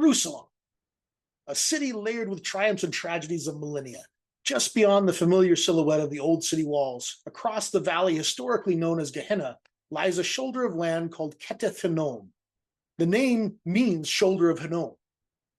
Jerusalem, a city layered with triumphs and tragedies of millennia. Just beyond the familiar silhouette of the old city walls, across the valley historically known as Gehenna, lies a shoulder of land called Ketef Hinnom. The name means shoulder of Hinnom.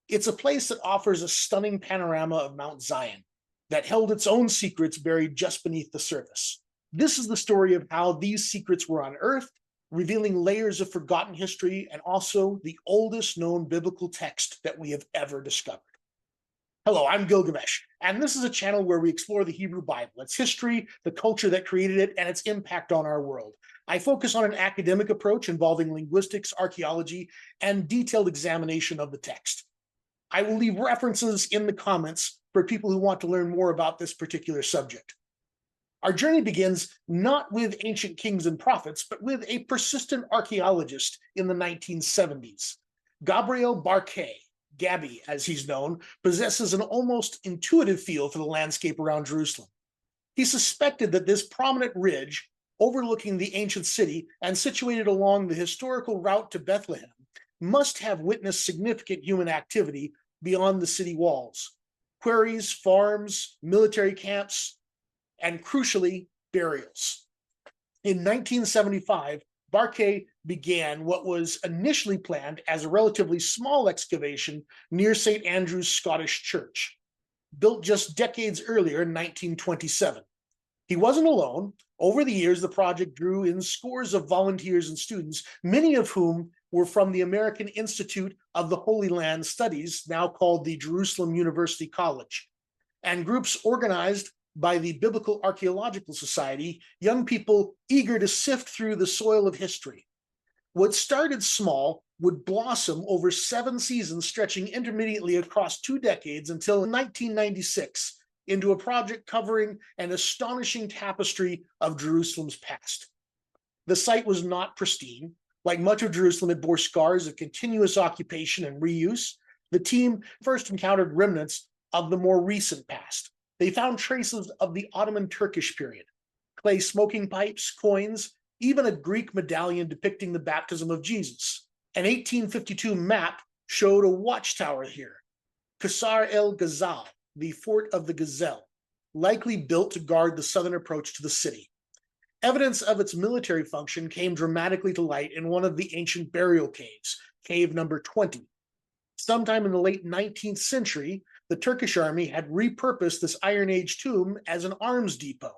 It's a place that offers a stunning panorama of Mount Zion that held its own secrets buried just beneath the surface. This is the story of how these secrets were unearthed, revealing layers of forgotten history and also the oldest known biblical text that we have ever discovered. Hello, I'm Gilgamesh, and this is a channel where we explore the Hebrew Bible, its history, the culture that created it, and its impact on our world. I focus on an academic approach involving linguistics, archaeology, and detailed examination of the text. I will leave references in the comments for people who want to learn more about this particular subject. Our journey begins not with ancient kings and prophets, but with a persistent archaeologist in the 1970s. Gabriel Barkay, Gabby as he's known, possesses an almost intuitive feel for the landscape around Jerusalem. He suspected that this prominent ridge, overlooking the ancient city and situated along the historical route to Bethlehem, must have witnessed significant human activity beyond the city walls. Quarries, farms, military camps, and crucially, burials. In 1975, Barkay began what was initially planned as a relatively small excavation near St. Andrew's Scottish Church, built just decades earlier in 1927. He wasn't alone. Over the years, the project drew in scores of volunteers and students, many of whom were from the American Institute of the Holy Land Studies, now called the Jerusalem University College, and groups organized by the Biblical Archaeological Society, young people eager to sift through the soil of history. What started small would blossom over 7 seasons, stretching intermittently across 2 decades until 1996, into a project covering an astonishing tapestry of Jerusalem's past. The site was not pristine. Like much of Jerusalem, it bore scars of continuous occupation and reuse. The team first encountered remnants of the more recent past. They found traces of the Ottoman Turkish period, clay smoking pipes, coins, even a Greek medallion depicting the baptism of Jesus. An 1852 map showed a watchtower here, Qasr el-Ghazal, the Fort of the Gazelle, likely built to guard the southern approach to the city. Evidence of its military function came dramatically to light in one of the ancient burial caves, cave number 20. Sometime in the late 19th century, the Turkish army had repurposed this Iron Age tomb as an arms depot.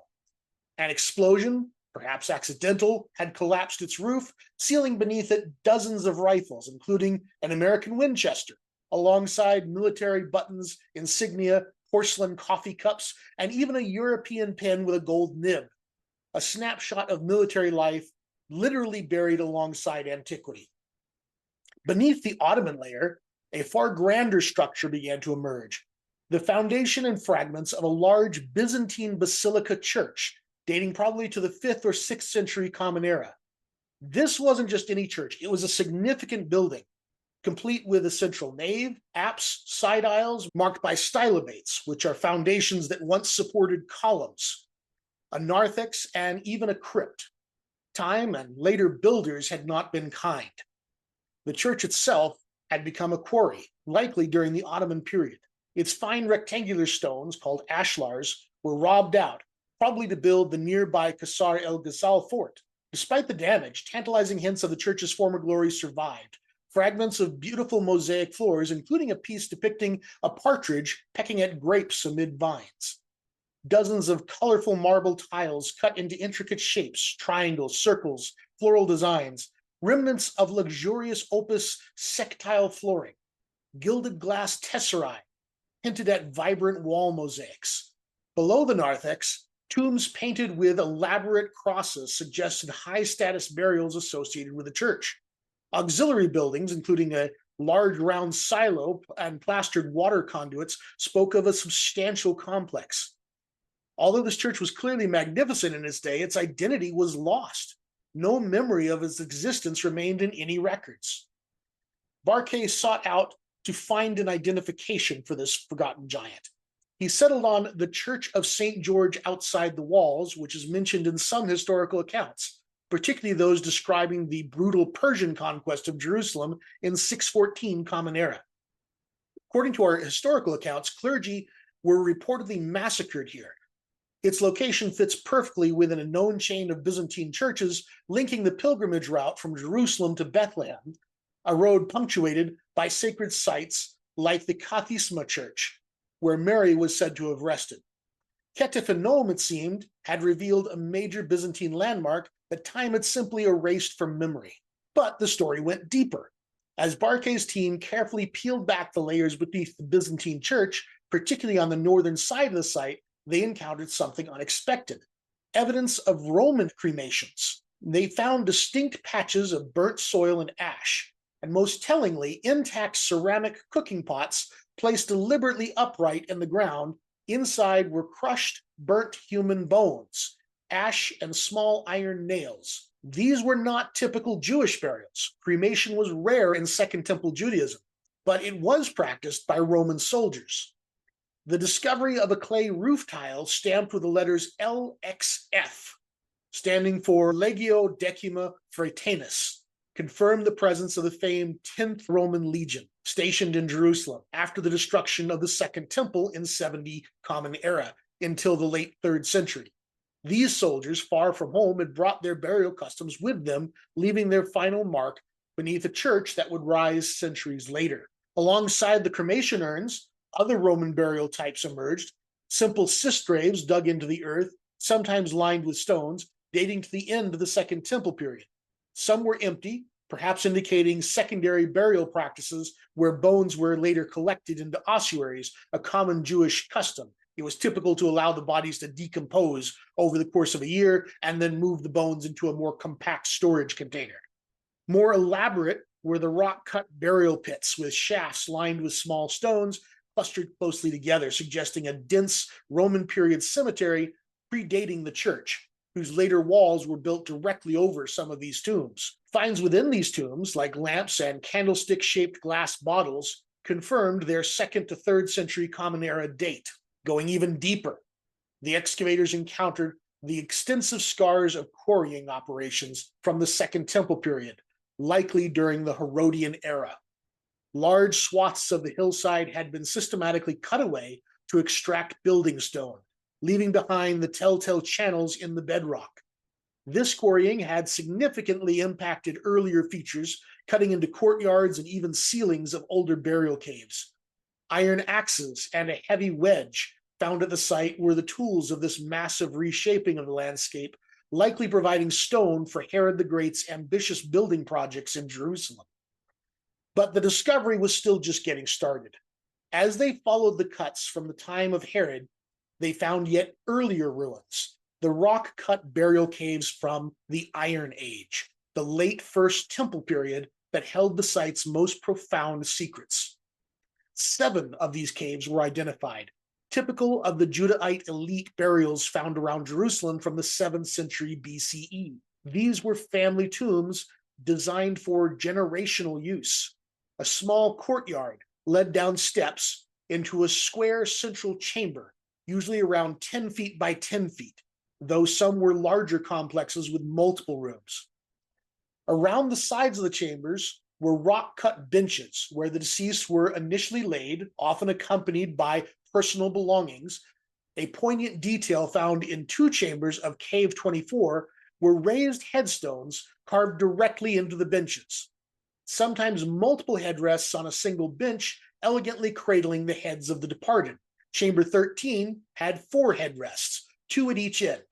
An explosion, perhaps accidental, had collapsed its roof, sealing beneath it dozens of rifles, including an American Winchester, alongside military buttons, insignia, porcelain coffee cups, and even a European pen with a gold nib. A snapshot of military life literally buried alongside antiquity. Beneath the Ottoman layer, a far grander structure began to emerge, the foundation and fragments of a large Byzantine basilica church, dating probably to the 5th or 6th century Common Era. This wasn't just any church, it was a significant building, complete with a central nave, apse, side aisles marked by stylobates, which are foundations that once supported columns, a narthex, and even a crypt. Time and later builders had not been kind. The church itself had become a quarry, likely during the Ottoman period. Its fine rectangular stones, called ashlars, were robbed out, probably to build the nearby Qasr el-Ghazal fort. Despite the damage, tantalizing hints of the church's former glory survived. Fragments of beautiful mosaic floors, including a piece depicting a partridge pecking at grapes amid vines. Dozens of colorful marble tiles cut into intricate shapes, triangles, circles, floral designs, remnants of luxurious opus sectile flooring, gilded glass tesserae hinted at vibrant wall mosaics. Below the narthex, tombs painted with elaborate crosses suggested high-status burials associated with the church. Auxiliary buildings, including a large round silo and plastered water conduits, spoke of a substantial complex. Although this church was clearly magnificent in its day, its identity was lost. No memory of its existence remained in any records. Barkay sought out to find an identification for this forgotten giant. He settled on the Church of St. George outside the walls, which is mentioned in some historical accounts, particularly those describing the brutal Persian conquest of Jerusalem in 614 Common Era. According to our historical accounts, clergy were reportedly massacred here. Its location fits perfectly within a known chain of Byzantine churches linking the pilgrimage route from Jerusalem to Bethlehem, a road punctuated by sacred sites like the Kathisma Church, where Mary was said to have rested. Ketef Hinnom, it seemed, had revealed a major Byzantine landmark that time had simply erased from memory. But the story went deeper. As Barkay's team carefully peeled back the layers beneath the Byzantine church, particularly on the northern side of the site, they encountered something unexpected. Evidence of Roman cremations. They found distinct patches of burnt soil and ash, and most tellingly, intact ceramic cooking pots placed deliberately upright in the ground. Inside were crushed, burnt human bones, ash, and small iron nails. These were not typical Jewish burials. Cremation was rare in Second Temple Judaism, but it was practiced by Roman soldiers. The discovery of a clay roof tile stamped with the letters LXF, standing for Legio Decima Fretanus, confirmed the presence of the famed 10th Roman Legion, stationed in Jerusalem after the destruction of the Second Temple in 70 Common Era until the late 3rd century. These soldiers, far from home, had brought their burial customs with them, leaving their final mark beneath a church that would rise centuries later. Alongside the cremation urns, other Roman burial types emerged, simple cist graves dug into the earth, sometimes lined with stones, dating to the end of the Second Temple period. Some were empty, perhaps indicating secondary burial practices where bones were later collected into ossuaries, a common Jewish custom. It was typical to allow the bodies to decompose over the course of a year and then move the bones into a more compact storage container. More elaborate were the rock-cut burial pits with shafts lined with small stones clustered closely together, suggesting a dense Roman period cemetery predating the church, whose later walls were built directly over some of these tombs. Finds within these tombs, like lamps and candlestick-shaped glass bottles, confirmed their 2nd to 3rd century Common Era date. Going even deeper, the excavators encountered the extensive scars of quarrying operations from the Second Temple period, likely during the Herodian era. Large swaths of the hillside had been systematically cut away to extract building stone, leaving behind the telltale channels in the bedrock. This quarrying had significantly impacted earlier features, cutting into courtyards and even ceilings of older burial caves. Iron axes and a heavy wedge found at the site were the tools of this massive reshaping of the landscape, likely providing stone for Herod the Great's ambitious building projects in Jerusalem. But the discovery was still just getting started. As they followed the cuts from the time of Herod, they found yet earlier ruins, the rock-cut burial caves from the Iron Age, the late First Temple period that held the site's most profound secrets. 7 of these caves were identified, typical of the Judahite elite burials found around Jerusalem from the 7th century BCE. These were family tombs designed for generational use. A small courtyard led down steps into a square central chamber, usually around 10 feet by 10 feet, though some were larger complexes with multiple rooms. Around the sides of the chambers were rock-cut benches where the deceased were initially laid, often accompanied by personal belongings. A poignant detail found in 2 chambers of Cave 24 were raised headstones carved directly into the benches, sometimes multiple headrests on a single bench, elegantly cradling the heads of the departed. Chamber 13 had 4 headrests, 2 at each end.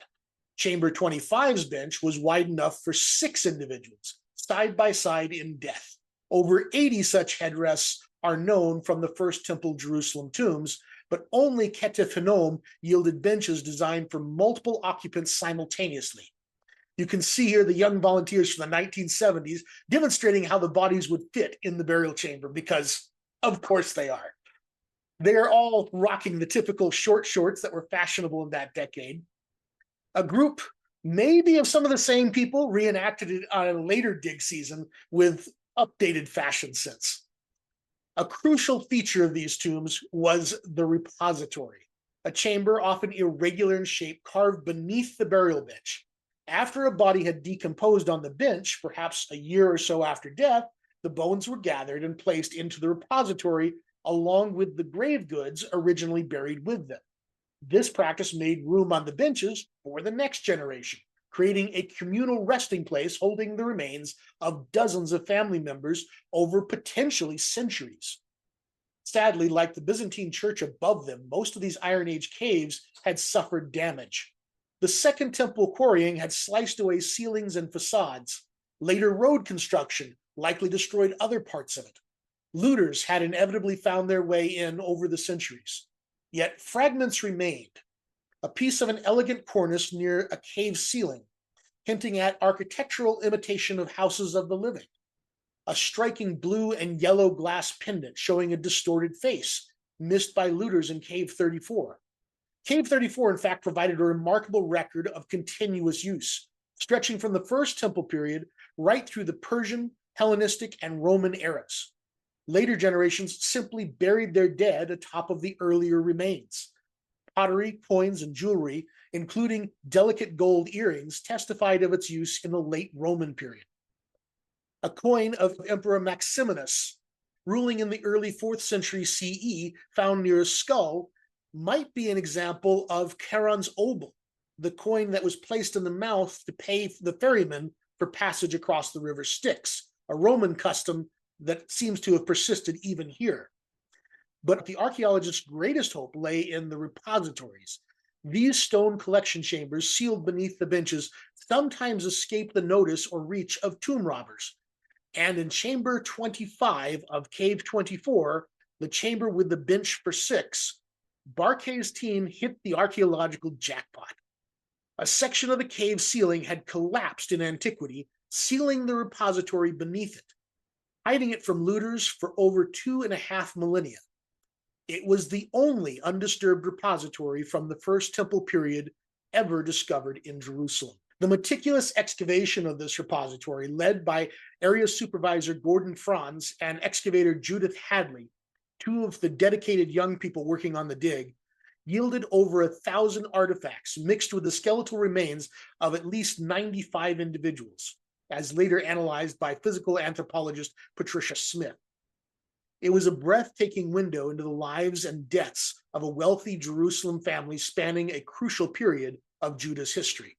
Chamber 25's bench was wide enough for 6 individuals, side by side in death. Over 80 such headrests are known from the First Temple Jerusalem tombs, but only Ketef Hinnom yielded benches designed for multiple occupants simultaneously. You can see here the young volunteers from the 1970s demonstrating how the bodies would fit in the burial chamber, because of course they are. They are all rocking the typical short shorts that were fashionable in that decade. A group, maybe of some of the same people, reenacted it on a later dig season with updated fashion sense. A crucial feature of these tombs was the repository, a chamber often irregular in shape carved beneath the burial bench. After a body had decomposed on the bench, perhaps a year or so after death, the bones were gathered and placed into the repository along with the grave goods originally buried with them. This practice made room on the benches for the next generation, creating a communal resting place holding the remains of dozens of family members over potentially centuries. Sadly, like the Byzantine church above them, most of these Iron Age caves had suffered damage. The Second Temple quarrying had sliced away ceilings and facades. Later road construction likely destroyed other parts of it. Looters had inevitably found their way in over the centuries. Yet fragments remained. A piece of an elegant cornice near a cave ceiling, hinting at architectural imitation of houses of the living. A striking blue and yellow glass pendant showing a distorted face, missed by looters in Cave 34. Cave 34, in fact, provided a remarkable record of continuous use, stretching from the First Temple period right through the Persian, Hellenistic, and Roman eras. Later generations simply buried their dead atop of the earlier remains. Pottery, coins, and jewelry, including delicate gold earrings, testified of its use in the late Roman period. A coin of Emperor Maximinus, ruling in the early 4th century CE, found near a skull, might be an example of Charon's obol, the coin that was placed in the mouth to pay the ferryman for passage across the river Styx, a Roman custom that seems to have persisted even here. But the archaeologists' greatest hope lay in the repositories. These stone collection chambers, sealed beneath the benches, sometimes escape the notice or reach of tomb robbers. And in Chamber 25 of Cave 24, the chamber with the bench for 6, Barkay's team hit the archaeological jackpot. A section of the cave ceiling had collapsed in antiquity, sealing the repository beneath it, hiding it from looters for over 2.5 millennia. It was the only undisturbed repository from the First Temple period ever discovered in Jerusalem. The meticulous excavation of this repository, led by Area Supervisor Gordon Franz and excavator Judith Hadley, two of the dedicated young people working on the dig, yielded over 1,000 artifacts mixed with the skeletal remains of at least 95 individuals, as later analyzed by physical anthropologist Patricia Smith. It was a breathtaking window into the lives and deaths of a wealthy Jerusalem family spanning a crucial period of Judah's history.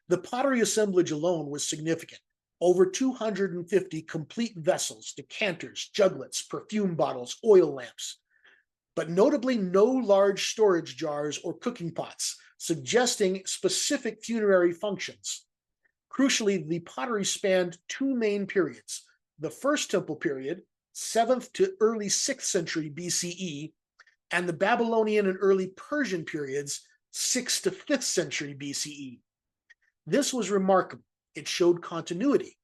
The pottery assemblage alone was significant. Over 250 complete vessels, decanters, juglets, perfume bottles, oil lamps, but notably no large storage jars or cooking pots, suggesting specific funerary functions. Crucially, the pottery spanned 2 main periods: the First Temple period, 7th to early 6th century BCE, and the Babylonian and early Persian periods, 6th to 5th century BCE. This was remarkable. It showed continuity.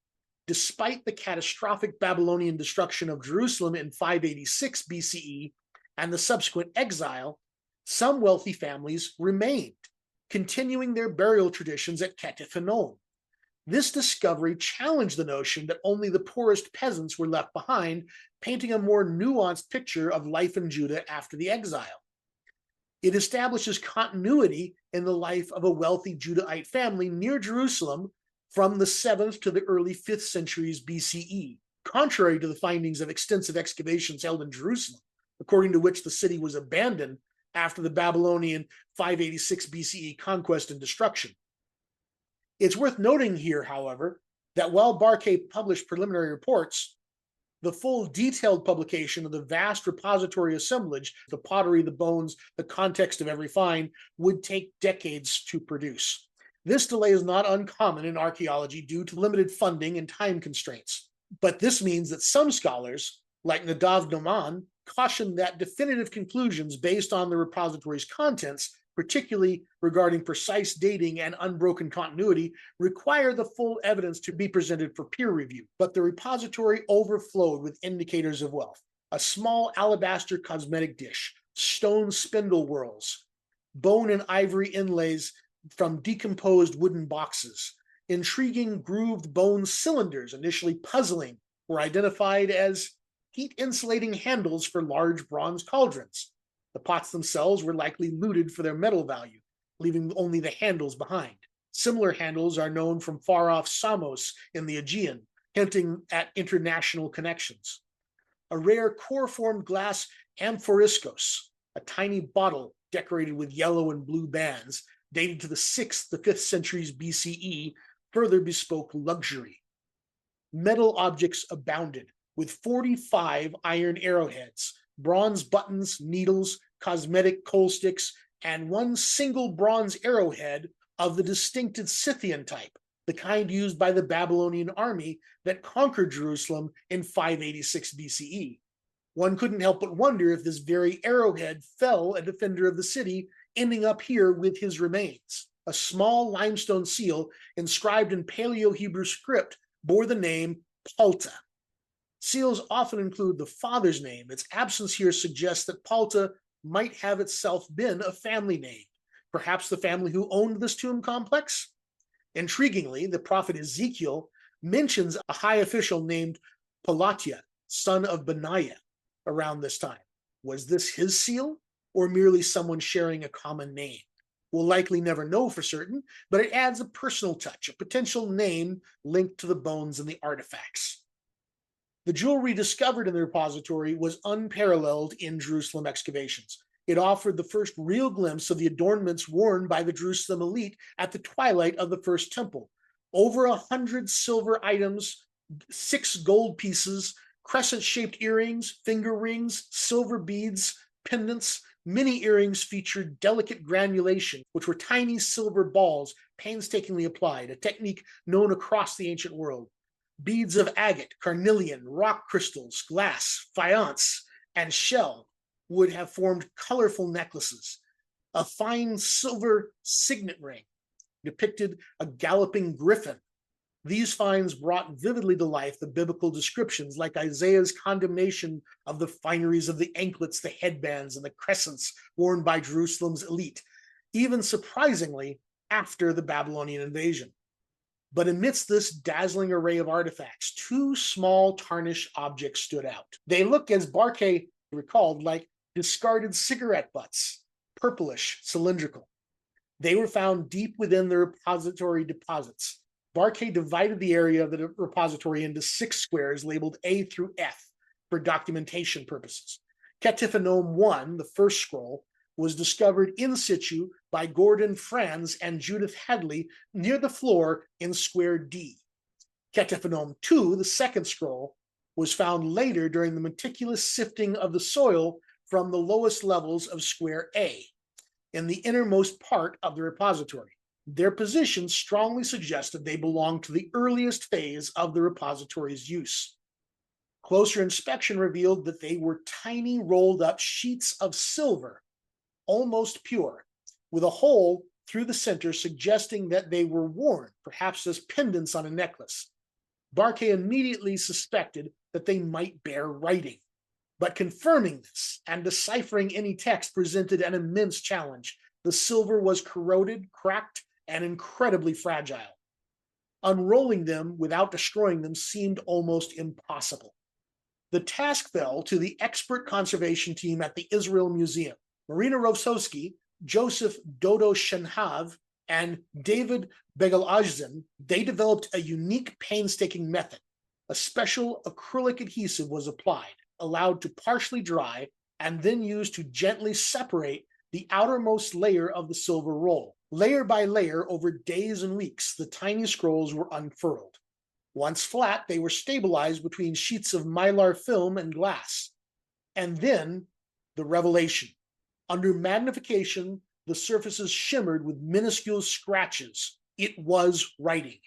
Despite the catastrophic Babylonian destruction of Jerusalem in 586 BCE and the subsequent exile, some wealthy families remained, continuing their burial traditions at Ketef Hinnom. This discovery challenged the notion that only the poorest peasants were left behind, painting a more nuanced picture of life in Judah after the exile. It establishes continuity in the life of a wealthy Judahite family near Jerusalem from the 7th to the early 5th centuries BCE, contrary to the findings of extensive excavations held in Jerusalem, according to which the city was abandoned after the Babylonian 586 BCE conquest and destruction. It's worth noting here, however, that while Barkay published preliminary reports, the full detailed publication of the vast repository assemblage, the pottery, the bones, the context of every find, would take decades to produce. This delay is not uncommon in archaeology due to limited funding and time constraints. But this means that some scholars, like Nadav Noman, caution that definitive conclusions based on the repository's contents, particularly regarding precise dating and unbroken continuity, require the full evidence to be presented for peer review. But the repository overflowed with indicators of wealth: a small alabaster cosmetic dish, stone spindle whorls, bone and ivory inlays from decomposed wooden boxes. Intriguing grooved bone cylinders, initially puzzling, were identified as heat-insulating handles for large bronze cauldrons. The pots themselves were likely looted for their metal value, leaving only the handles behind. Similar handles are known from far-off Samos in the Aegean, hinting at international connections. a rare core-formed glass amphoriscos, a tiny bottle decorated with yellow and blue bands, dated to the 6th to 5th centuries BCE, further bespoke luxury. Metal objects abounded, with 45 iron arrowheads, bronze buttons, needles, cosmetic coal sticks, and one single bronze arrowhead of the distinctive Scythian type, the kind used by the Babylonian army that conquered Jerusalem in 586 BCE. One couldn't help but wonder if this very arrowhead fell a defender of the city, ending up here with his remains. A small limestone seal inscribed in Paleo-Hebrew script bore the name Palta. Seals often include the father's name. Its absence here suggests that Palta might have itself been a family name, perhaps the family who owned this tomb complex. Intriguingly, the prophet Ezekiel mentions a high official named Pelatiah, son of Benaiah, around this time. Was this his seal, or merely someone sharing a common name? We'll likely never know for certain, but it adds a personal touch, a potential name linked to the bones and the artifacts. The jewelry discovered in the repository was unparalleled in Jerusalem excavations. It offered the first real glimpse of the adornments worn by the Jerusalem elite at the twilight of the First Temple. Over 100 silver items, 6 gold pieces, crescent-shaped earrings, finger rings, silver beads, pendants. Many earrings featured delicate granulation, which were tiny silver balls painstakingly applied, a technique known across the ancient world. Beads of agate, carnelian, rock crystals, glass, faience, and shell would have formed colorful necklaces. A fine silver signet ring depicted a galloping griffin. These finds brought vividly to life the biblical descriptions, like Isaiah's condemnation of the fineries of the anklets, the headbands, and the crescents worn by Jerusalem's elite, even surprisingly after the Babylonian invasion. But amidst this dazzling array of artifacts, 2 small tarnished objects stood out. They look, as Barkay recalled, like discarded cigarette butts, purplish, cylindrical. They were found deep within the repository deposits. Barkay divided the area of the repository into 6 squares labeled A through F for documentation purposes. Ketef Hinnom 1, the first scroll, was discovered in situ by Gordon Franz and Judith Hadley near the floor in square D. Ketef Hinnom 2, the second scroll, was found later during the meticulous sifting of the soil from the lowest levels of square A, in the innermost part of the repository. Their position strongly suggested they belonged to the earliest phase of the repository's use. Closer inspection revealed that they were tiny rolled up sheets of silver, almost pure, with a hole through the center suggesting that they were worn, perhaps as pendants on a necklace. Barkay immediately suspected that they might bear writing, but confirming this and deciphering any text presented an immense challenge. The silver was corroded, cracked, and incredibly fragile. Unrolling them without destroying them seemed almost impossible. The task fell to the expert conservation team at the Israel Museum. Marina Rovsowski, Joseph Dodo Shenhav, and David Begalazin. They developed a unique painstaking method. A special acrylic adhesive was applied, allowed to partially dry, and then used to gently separate the outermost layer of the silver roll. Layer by layer, over days and weeks, the tiny scrolls were unfurled. Once flat, they were stabilized between sheets of mylar film and glass. And then, the revelation. Under magnification, the surfaces shimmered with minuscule scratches. It was writing.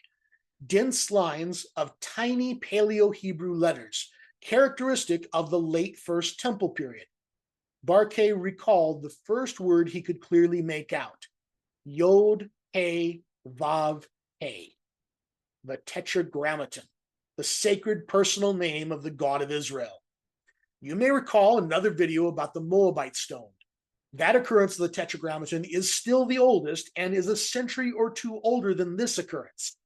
Dense lines of tiny Paleo-Hebrew letters, characteristic of the late First Temple period. Barkay recalled the first word he could clearly make out: Yod, He, Vav, He. The Tetragrammaton, the sacred personal name of the God of Israel. You may recall another video about the Moabite stone. That occurrence of the Tetragrammaton is still the oldest and is a century or 2 older than this occurrence.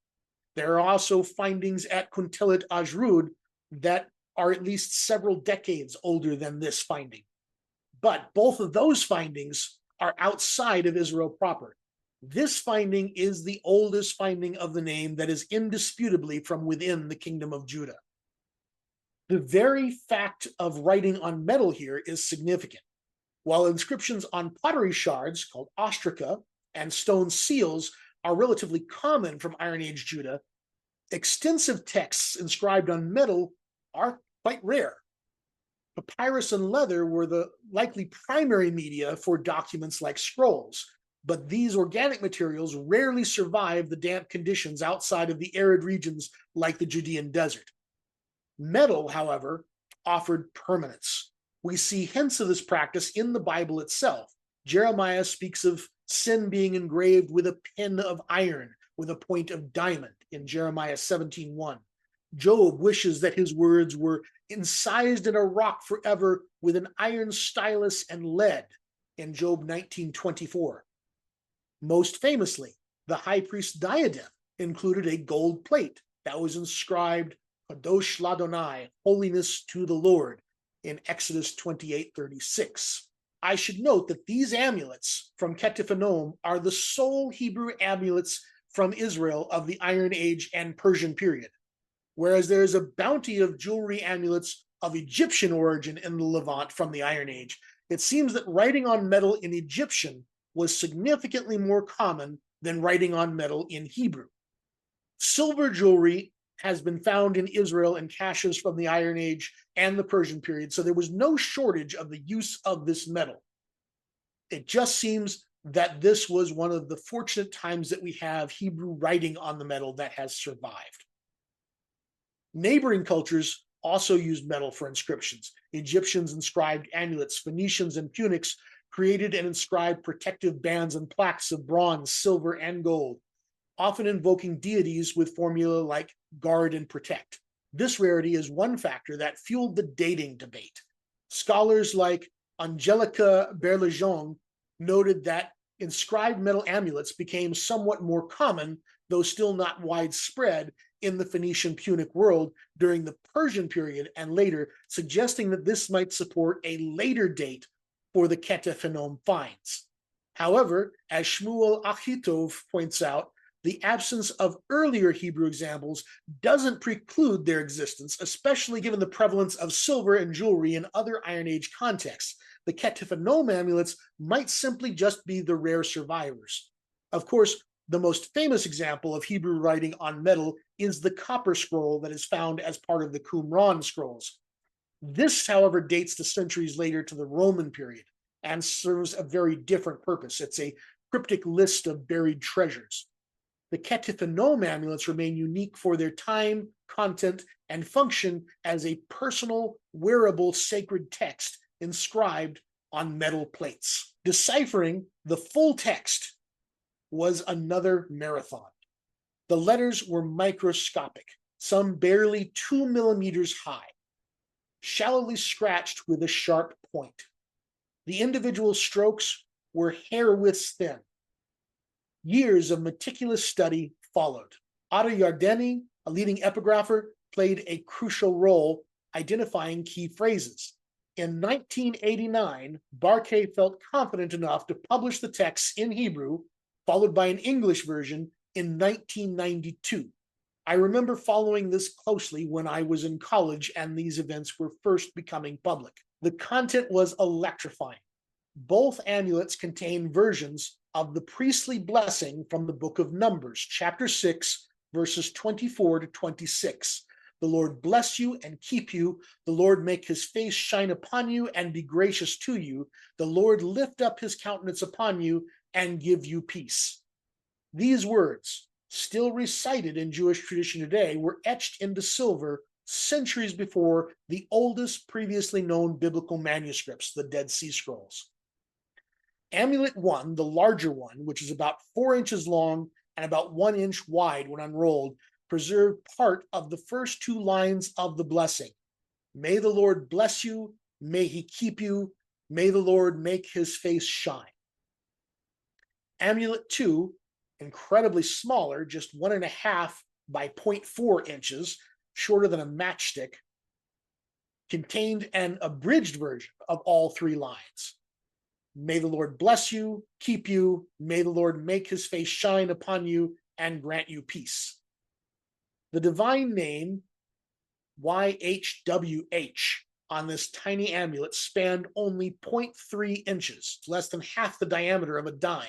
There are also findings at Quintilit Ajrud that are at least several decades older than this finding. But both of those findings are outside of Israel proper. This finding is the oldest finding of the name that is indisputably from within the kingdom of Judah. The very fact of writing on metal here is significant. While inscriptions on pottery shards, called ostraca, and stone seals are relatively common from Iron Age Judah, extensive texts inscribed on metal are quite rare. Papyrus and leather were the likely primary media for documents like scrolls, but these organic materials rarely survive the damp conditions outside of the arid regions like the Judean desert. Metal, however, offered permanence. We see hints of this practice in the Bible itself. Jeremiah speaks of sin being engraved with a pen of iron, with a point of diamond in Jeremiah 17:1. Job wishes that his words were incised in a rock forever with an iron stylus and lead in Job 19:24. Most famously, the high priest's diadem included a gold plate that was inscribed Kadosh Ladonai, holiness to the Lord, in Exodus 28:36. I should note that these amulets from Ketef Hinnom are the sole Hebrew amulets from Israel of the Iron Age and Persian period, whereas there is a bounty of jewelry amulets of Egyptian origin in the Levant from the Iron Age. It seems that writing on metal in Egyptian was significantly more common than writing on metal in Hebrew. Silver jewelry has been found in Israel in caches from the Iron Age and the Persian period, so there was no shortage of the use of this metal. It just seems that this was one of the fortunate times that we have Hebrew writing on the metal that has survived. Neighboring cultures also used metal for inscriptions. Egyptians inscribed amulets, Phoenicians and Punics created and inscribed protective bands and plaques of bronze, silver, and gold, often invoking deities with formula like guard and protect. This rarity is one factor that fueled the dating debate. Scholars like Angelica Berlejean noted that inscribed metal amulets became somewhat more common, though still not widespread, in the Phoenician Punic world during the Persian period and later, suggesting that this might support a later date for the Ketef Hinnom finds. However, as Shmuel Achitov points out, the absence of earlier Hebrew examples doesn't preclude their existence, especially given the prevalence of silver and jewelry in other Iron Age contexts. The Ketef Hinnom amulets might simply just be the rare survivors. Of course, the most famous example of Hebrew writing on metal is the copper scroll that is found as part of the Qumran scrolls. This, however, dates to centuries later to the Roman period and serves a very different purpose. It's a cryptic list of buried treasures. The Ketef Hinnom amulets remain unique for their time, content, and function as a personal, wearable sacred text inscribed on metal plates. Deciphering the full text was another marathon. The letters were microscopic, some barely 2 millimeters high, shallowly scratched with a sharp point. The individual strokes were hair-width thin. Years of meticulous study followed. Otto Yardeni, a leading epigrapher, played a crucial role identifying key phrases. In 1989, Barkay felt confident enough to publish the texts in Hebrew, followed by an English version in 1992. I remember following this closely when I was in college and these events were first becoming public. The content was electrifying. Both amulets contain versions of the priestly blessing from the book of Numbers, chapter 6, verses 24 to 26. The Lord bless you and keep you. The Lord make his face shine upon you and be gracious to you. The Lord lift up his countenance upon you and give you peace. These words, still recited in Jewish tradition today, were etched into silver centuries before the oldest previously known biblical manuscripts, the Dead Sea Scrolls. Amulet 1, the larger one, which is about 4 inches long and about 1 inch wide when unrolled, preserved part of the first 2 lines of the blessing. May the Lord bless you, may he keep you, may the Lord make his face shine. Amulet 2, incredibly smaller, just 1.5 by 0.4 inches, shorter than a matchstick, contained an abridged version of all 3 lines. May the Lord bless you, keep you, may the Lord make his face shine upon you and grant you peace. The divine name YHWH on this tiny amulet spanned only 0.3 inches, less than half the diameter of a dime.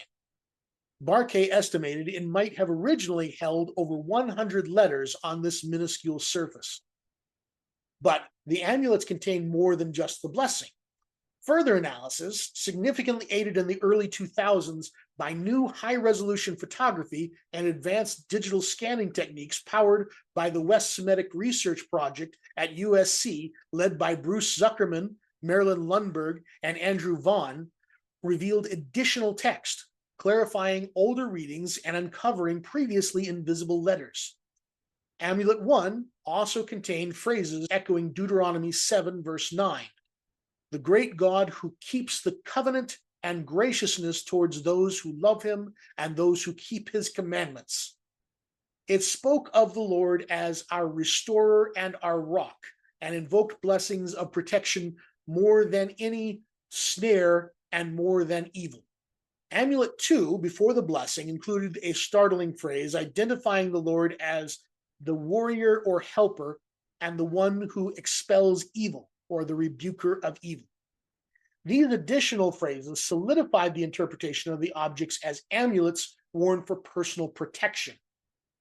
Barkay estimated it might have originally held over 100 letters on this minuscule surface. But the amulets contain more than just the blessing. Further analysis, significantly aided in the early 2000s by new high-resolution photography and advanced digital scanning techniques powered by the West Semitic Research Project at USC, led by Bruce Zuckerman, Marilyn Lundberg, and Andrew Vaughn, revealed additional text, clarifying older readings and uncovering previously invisible letters. Amulet 1 also contained phrases echoing Deuteronomy 7, verse 9. The great God who keeps the covenant and graciousness towards those who love him and those who keep his commandments. It spoke of the Lord as our restorer and our rock, and invoked blessings of protection more than any snare and more than evil. Amulet 2, before the blessing, included a startling phrase identifying the Lord as the warrior or helper and the one who expels evil, or the rebuker of evil. These additional phrases solidified the interpretation of the objects as amulets worn for personal protection.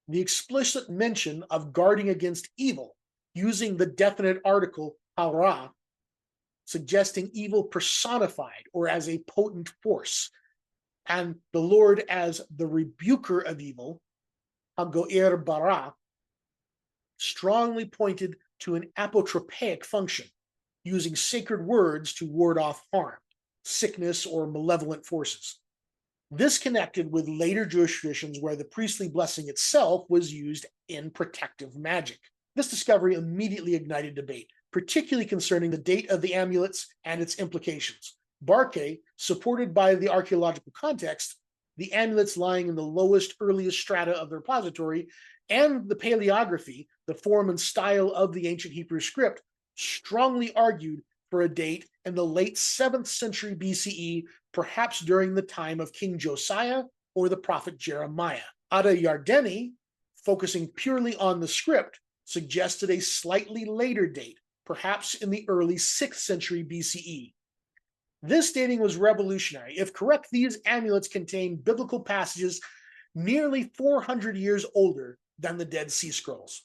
The explicit mention of guarding against evil, using the definite article hara, suggesting evil personified or as a potent force, and the Lord as the rebuker of evil, hagoer bara, strongly pointed to an apotropaic function, using sacred words to ward off harm, sickness, or malevolent forces. This connected with later Jewish traditions where the priestly blessing itself was used in protective magic. This discovery immediately ignited debate, particularly concerning the date of the amulets and its implications. Barkay, supported by the archaeological context, the amulets lying in the lowest, earliest strata of the repository, and the paleography, the form and style of the ancient Hebrew script, strongly argued for a date in the late 7th century BCE, perhaps during the time of King Josiah or the prophet Jeremiah. Ada Yardeni, focusing purely on the script, suggested a slightly later date, perhaps in the early 6th century BCE. This dating was revolutionary. If correct, these amulets contain biblical passages nearly 400 years older than the Dead Sea Scrolls.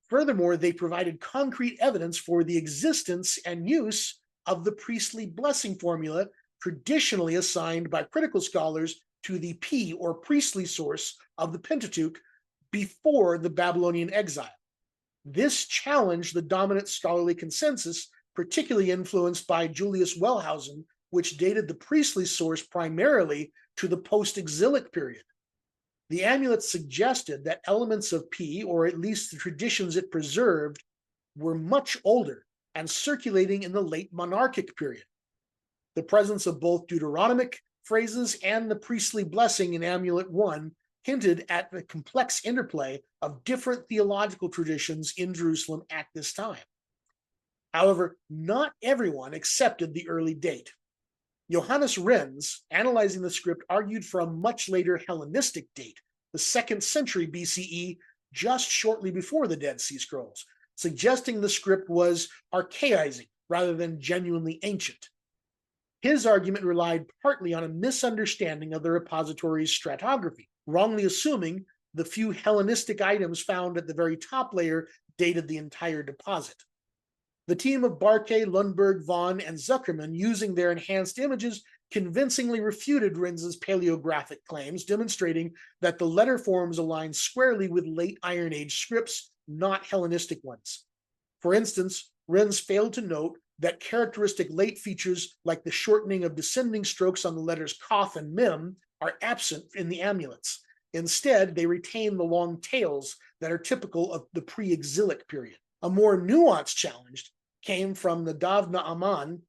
Furthermore, they provided concrete evidence for the existence and use of the priestly blessing formula traditionally assigned by critical scholars to the P or priestly source of the Pentateuch before the Babylonian exile. This challenged the dominant scholarly consensus, particularly influenced by Julius Wellhausen, which dated the priestly source primarily to the post-exilic period. The amulet suggested that elements of P, or at least the traditions it preserved, were much older and circulating in the late monarchic period. The presence of both Deuteronomic phrases and the priestly blessing in Amulet 1 hinted at the complex interplay of different theological traditions in Jerusalem at this time. However, not everyone accepted the early date. Johannes Renz, analyzing the script, argued for a much later Hellenistic date, the 2nd century BCE, just shortly before the Dead Sea Scrolls, suggesting the script was archaizing rather than genuinely ancient. His argument relied partly on a misunderstanding of the repository's stratigraphy, wrongly assuming the few Hellenistic items found at the very top layer dated the entire deposit. The team of Barkay, Lundberg, Vaughn, and Zuckerman, using their enhanced images, convincingly refuted Renz's paleographic claims, demonstrating that the letter forms align squarely with late Iron Age scripts, not Hellenistic ones. For instance, Renz failed to note that characteristic late features like the shortening of descending strokes on the letters Koth and Mem are absent in the amulets. Instead, they retain the long tails that are typical of the pre-exilic period. A more nuanced challenge came from Nadav Naaman.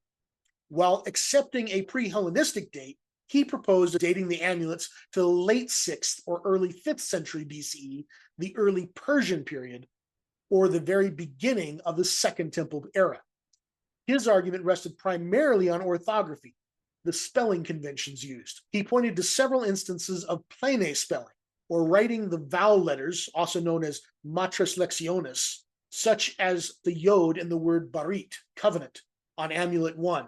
While accepting a pre-Hellenistic date, he proposed dating the amulets to the late 6th or early 5th century BCE, the early Persian period, or the very beginning of the Second Temple era. His argument rested primarily on orthography, the spelling conventions used. He pointed to several instances of plane spelling, or writing the vowel letters, also known as matras lectionis, such as the yod in the word barit, covenant, on amulet 1,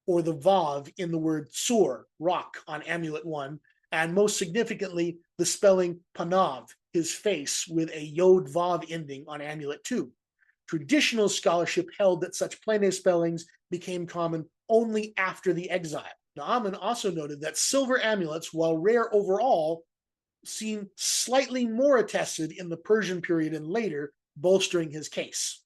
or the vav in the word sur, rock, on amulet 1, and most significantly, the spelling panav, his face, with a yod vav ending on amulet 2. Traditional scholarship held that such Plea spellings became common only after the exile. Naaman also noted that silver amulets, while rare overall, seem slightly more attested in the Persian period and later, bolstering his case.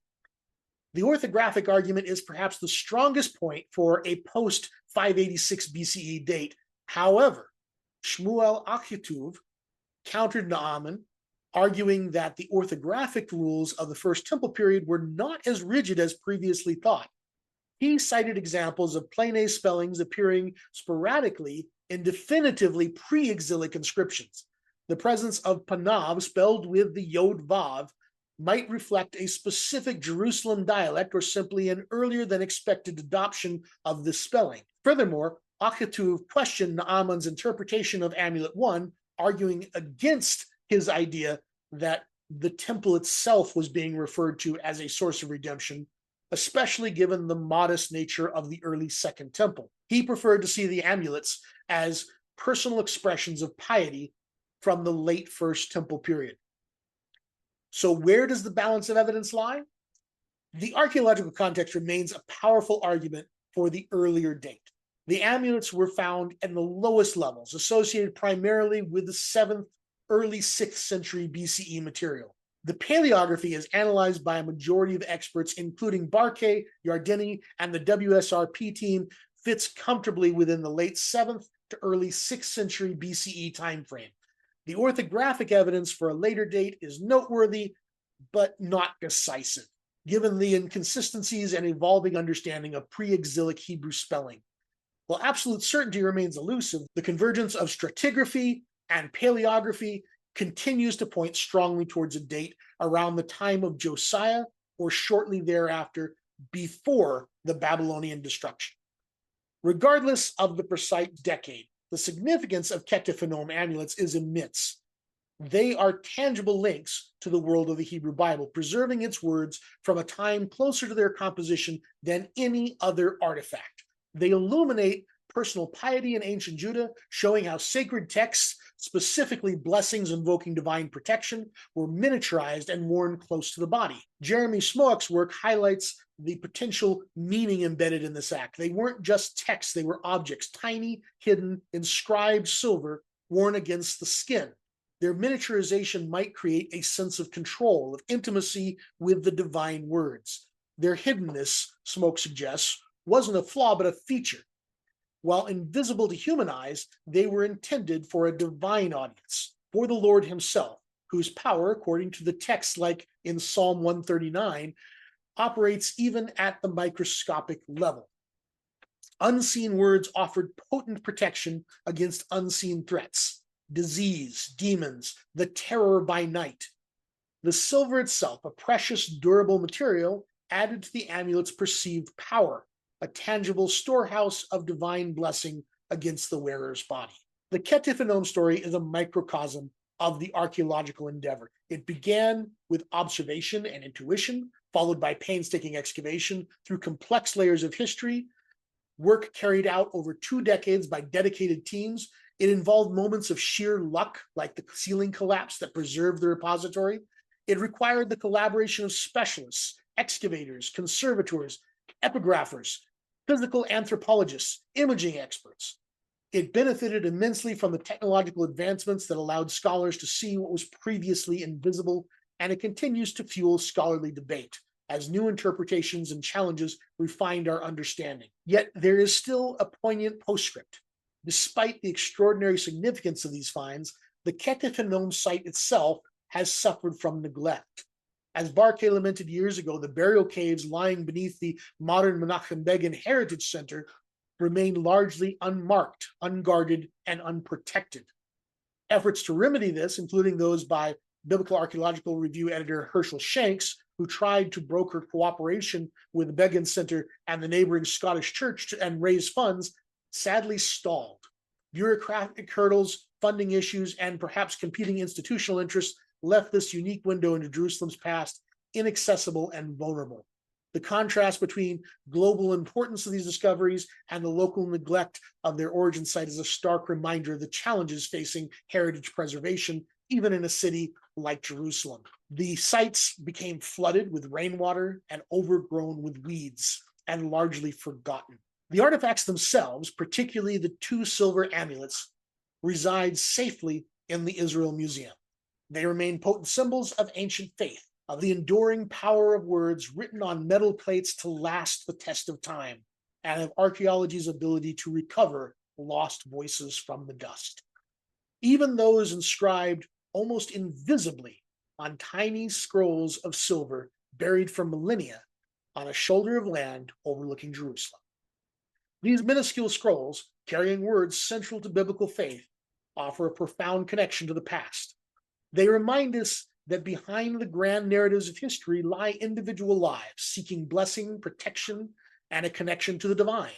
The orthographic argument is perhaps the strongest point for a post-586 BCE date. However, Shmuel Achituv countered Naaman, arguing that the orthographic rules of the First Temple period were not as rigid as previously thought. He cited examples of Plea spellings appearing sporadically in definitively pre-exilic inscriptions. The presence of Panav spelled with the Yod Vav might reflect a specific Jerusalem dialect or simply an earlier than expected adoption of this spelling. Furthermore, Achituv questioned Naaman's interpretation of Amulet 1, arguing against his idea that the temple itself was being referred to as a source of redemption, especially given the modest nature of the early Second Temple. He preferred to see the amulets as personal expressions of piety from the late First Temple period. So where does the balance of evidence lie? The archaeological context remains a powerful argument for the earlier date. The amulets were found in the lowest levels, associated primarily with the 7th, early 6th century BCE material. The paleography, as analyzed by a majority of experts, including Barkay, Yardeni, and the WSRP team, fits comfortably within the late 7th to early 6th century BCE timeframe. The orthographic evidence for a later date is noteworthy, but not decisive, given the inconsistencies and evolving understanding of pre-exilic Hebrew spelling. While absolute certainty remains elusive, the convergence of stratigraphy and paleography continues to point strongly towards a date around the time of Josiah or shortly thereafter, before the Babylonian destruction. Regardless of the precise decade, the significance of Ketef Hinnom amulets is immense. They are tangible links to the world of the Hebrew Bible, preserving its words from a time closer to their composition than any other artifact. They illuminate personal piety in ancient Judah, showing how sacred texts, specifically blessings invoking divine protection, were miniaturized and worn close to the body. Jeremy Smoak's work highlights the potential meaning embedded in this act. They weren't just texts, they were objects, tiny, hidden, inscribed silver worn against the skin. Their miniaturization might create a sense of control, of intimacy with the divine words. Their hiddenness, Smoak suggests, wasn't a flaw but a feature. While invisible to human eyes, they were intended for a divine audience, for the Lord himself, whose power, according to the text like in Psalm 139, operates even at the microscopic level. Unseen words offered potent protection against unseen threats, disease, demons, the terror by night. The silver itself, a precious, durable material, added to the amulet's perceived power, a tangible storehouse of divine blessing against the wearer's body. The Ketef Hinnom story is a microcosm of the archaeological endeavor. It began with observation and intuition, followed by painstaking excavation through complex layers of history, work carried out over 2 decades by dedicated teams. It involved moments of sheer luck, like the ceiling collapse that preserved the repository. It required the collaboration of specialists, excavators, conservators, epigraphers, physical anthropologists, imaging experts. It benefited immensely from the technological advancements that allowed scholars to see what was previously invisible, and it continues to fuel scholarly debate as new interpretations and challenges refined our understanding. Yet there is still a poignant postscript. Despite the extraordinary significance of these finds, the Ketef Hinnom site itself has suffered from neglect. As Barkay lamented years ago, the burial caves lying beneath the modern Menachem Begin Heritage Center remain largely unmarked, unguarded, and unprotected. Efforts to remedy this, including those by Biblical Archaeological Review editor Herschel Shanks, who tried to broker cooperation with the Begin Center and the neighboring Scottish Church and raise funds, sadly stalled. Bureaucratic hurdles, funding issues, and perhaps competing institutional interests left this unique window into Jerusalem's past inaccessible and vulnerable. The contrast between global importance of these discoveries and the local neglect of their origin site is a stark reminder of the challenges facing heritage preservation, even in a city like Jerusalem. The sites became flooded with rainwater and overgrown with weeds and largely forgotten. The artifacts themselves, particularly the 2 silver amulets, reside safely in the Israel Museum. They remain potent symbols of ancient faith, of the enduring power of words written on metal plates to last the test of time, and of archaeology's ability to recover lost voices from the dust. Even those inscribed almost invisibly on tiny scrolls of silver buried for millennia on a shoulder of land overlooking Jerusalem. These minuscule scrolls, carrying words central to biblical faith, offer a profound connection to the past. They remind us that behind the grand narratives of history lie individual lives seeking blessing, protection, and a connection to the divine.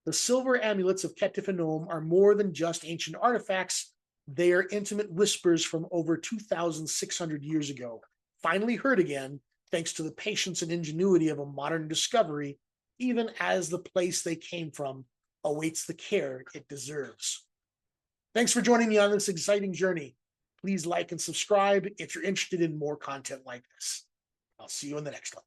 The silver amulets of Ketef Hinnom are more than just ancient artifacts. They are intimate whispers from over 2,600 years ago, finally heard again thanks to the patience and ingenuity of a modern discovery, even as the place they came from awaits the care it deserves. Thanks for joining me on this exciting journey. Please like and subscribe if you're interested in more content like this. I'll see you in the next one.